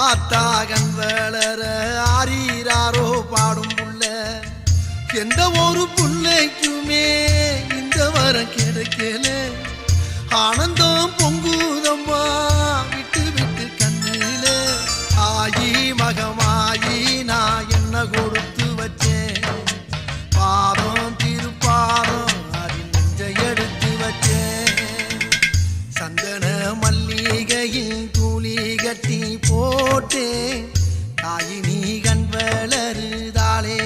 ஆத்தாகன் வளர ஆரீராரோ பாடும் புள்ள எந்த ஒரு புள்ளைக்குமே இந்த வரம் கிடைக்கல ஆனந்தம் பொங்குதம்மா விட்டு விட்டு கண்ணில ஆயி மகமாயி நான் என்ன கொடுத்து வச்சேன் பாதம் திருப்பாதம் அதில் நெஞ்ச எடுத்து வச்சேன் சந்தன மல்லிகையில் தூளி கட்டி போட்டேன் தாயி நீ கண் வளருதாளே